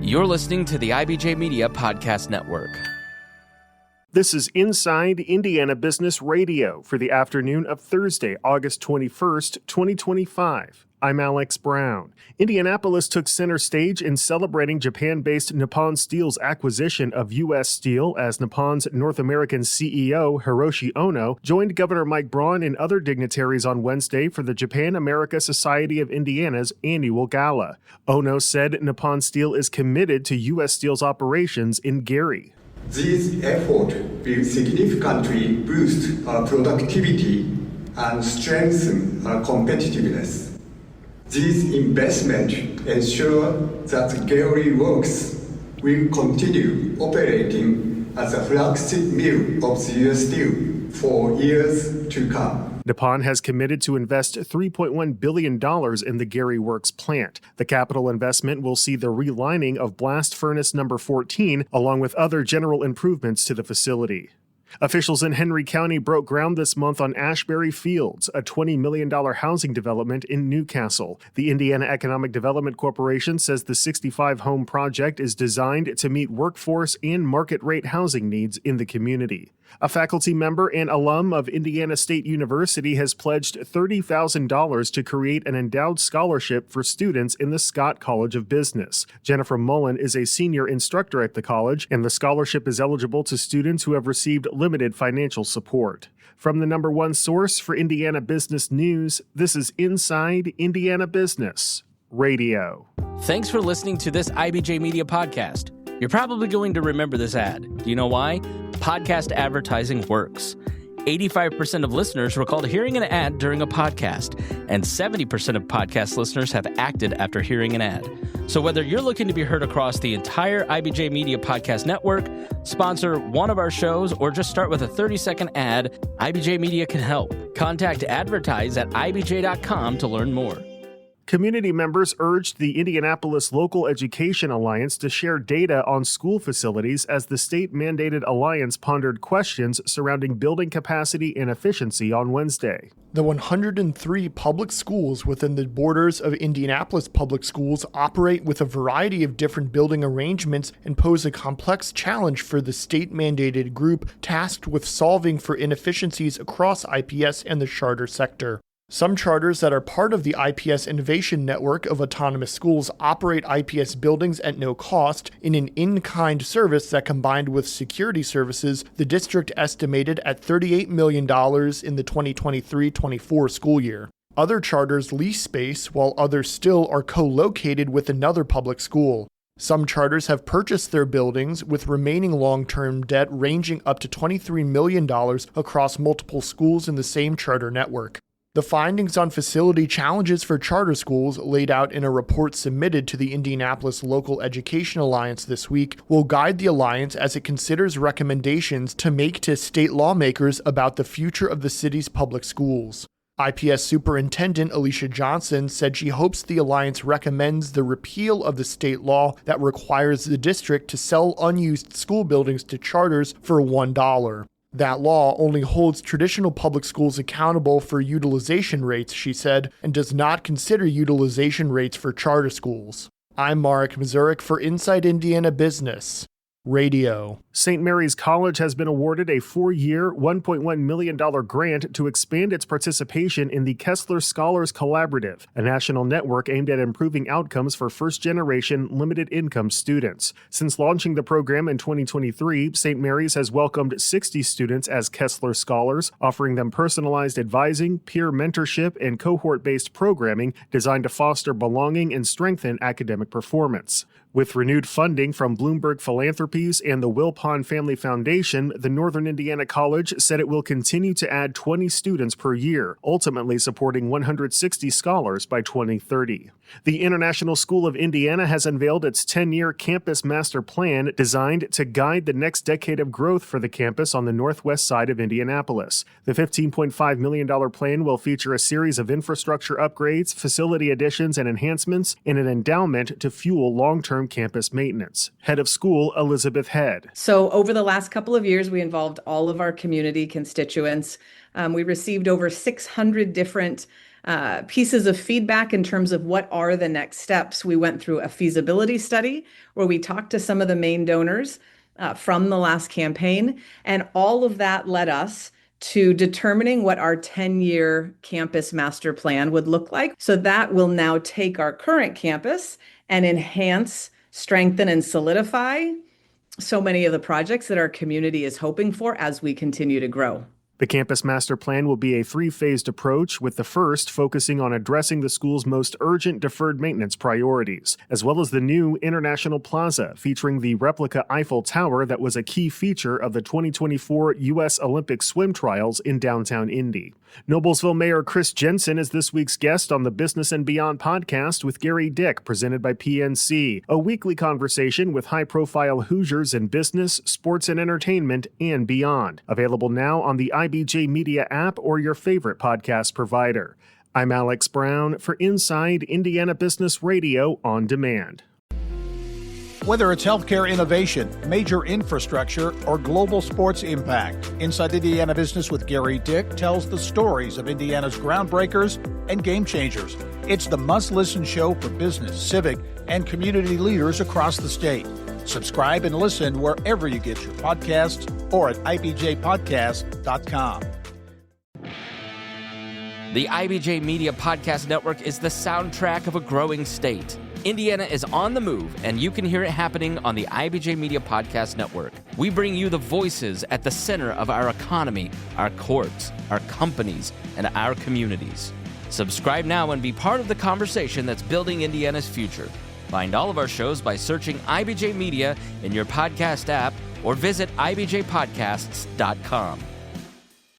You're listening to the IBJ Media Podcast Network. This is Inside Indiana Business Radio for the afternoon of Thursday, August 21st, 2025. I'm Alex Brown. Indianapolis took center stage in celebrating Japan-based Nippon Steel's acquisition of U.S. Steel as Nippon's North American CEO, Hiroshi Ono, joined Governor Mike Braun and other dignitaries on Wednesday for the Japan-America Society of Indiana's annual gala. Ono said Nippon Steel is committed to U.S. Steel's operations in Gary. These efforts will significantly boost our productivity and strengthen our competitiveness. These investments ensure that Gary Works will continue operating as a flagship mill of the U.S. Steel for years to come. Nippon has committed to invest $3.1 billion in the Gary Works plant. The capital investment will see the relining of blast furnace number 14, along with other general improvements to the facility. Officials in Henry County broke ground this month on Ashbury Fields, a $20 million housing development in Newcastle. The Indiana Economic Development Corporation says the 65-home project is designed to meet workforce and market-rate housing needs in the community. A faculty member and alum of Indiana State University has pledged $30,000 to create an endowed scholarship for students in the Scott College of Business. Jennifer Mullen is a senior instructor at the college, and the scholarship is eligible to students who have received limited financial support. From the number one source for Indiana business news, this is Inside Indiana Business Radio. Thanks for listening to this IBJ Media podcast. You're probably going to remember this ad. Do you know why? Podcast advertising works. 85% of listeners recalled hearing an ad during a podcast, and 70% of podcast listeners have acted after hearing an ad. So whether you're looking to be heard across the entire IBJ Media Podcast Network, sponsor one of our shows, or just start with a 30-second ad, IBJ Media can help. Contact advertise@ibj.com to learn more. Community members urged the Indianapolis Local Education Alliance to share data on school facilities as the state-mandated alliance pondered questions surrounding building capacity and efficiency on Wednesday. The 103 public schools within the borders of Indianapolis Public Schools operate with a variety of different building arrangements and pose a complex challenge for the state-mandated group tasked with solving for inefficiencies across IPS and the charter sector. Some charters that are part of the IPS Innovation Network of autonomous schools operate IPS buildings at no cost in an in-kind service that, combined with security services, the district estimated at $38 million in the 2023-24 school year. Other charters lease space, while others still are co-located with another public school. Some charters have purchased their buildings, with remaining long-term debt ranging up to $23 million across multiple schools in the same charter network. The findings on facility challenges for charter schools, laid out in a report submitted to the Indianapolis Local Education Alliance this week, will guide the alliance as it considers recommendations to make to state lawmakers about the future of the city's public schools. IPS Superintendent Alicia Johnson said she hopes the alliance recommends the repeal of the state law that requires the district to sell unused school buildings to charters for $1. That law only holds traditional public schools accountable for utilization rates, she said, and does not consider utilization rates for charter schools. I'm Marek Mazurek for Inside Indiana Business Radio. St. Mary's College has been awarded a 4-year, $1.1 million grant to expand its participation in the Kessler Scholars Collaborative, a national network aimed at improving outcomes for first-generation limited-income students. Since launching the program in 2023, St. Mary's has welcomed 60 students as Kessler Scholars, offering them personalized advising, peer mentorship, and cohort-based programming designed to foster belonging and strengthen academic performance. With renewed funding from Bloomberg Philanthropies and the Wilpon Family Foundation, the Northern Indiana College said it will continue to add 20 students per year, ultimately supporting 160 scholars by 2030. The International School of Indiana has unveiled its 10-year campus master plan designed to guide the next decade of growth for the campus on the northwest side of Indianapolis. The $15.5 million plan will feature a series of infrastructure upgrades, facility additions and enhancements, and an endowment to fuel long-term campus maintenance. Head of School, Elizabeth Head. So over the last couple of years, we involved all of our community constituents. We received over 600 different pieces of feedback in terms of what are the next steps. We went through a feasibility study where we talked to some of the main donors from the last campaign, and all of that led us to determining what our 10-year campus master plan would look like. So that will now take our current campus and enhance, strengthen, and solidify so many of the projects that our community is hoping for as we continue to grow. The Campus Master Plan will be a three-phased approach, with the first focusing on addressing the school's most urgent deferred maintenance priorities, as well as the new International Plaza featuring the replica Eiffel Tower that was a key feature of the 2024 U.S. Olympic swim trials in downtown Indy. Noblesville Mayor Chris Jensen is this week's guest on the Business and Beyond podcast with Gary Dick, presented by PNC, a weekly conversation with high-profile Hoosiers in business, sports and entertainment, and beyond. Available now on the IBJ Media app or your favorite podcast provider. I'm Alex Brown for Inside Indiana Business Radio on Demand. Whether it's healthcare innovation, major infrastructure, or global sports impact, Inside Indiana Business with Gary Dick tells the stories of Indiana's groundbreakers and game changers. It's the must-listen show for business, civic, and community leaders across the state. Subscribe and listen wherever you get your podcasts or at ibjpodcast.com. The IBJ Media Podcast Network is the soundtrack of a growing state. Indiana is on the move, and you can hear it happening on the IBJ Media Podcast Network. We bring you the voices at the center of our economy, our courts, our companies, and our communities. Subscribe now and be part of the conversation that's building Indiana's future. Find all of our shows by searching IBJ Media in your podcast app or visit ibjpodcasts.com.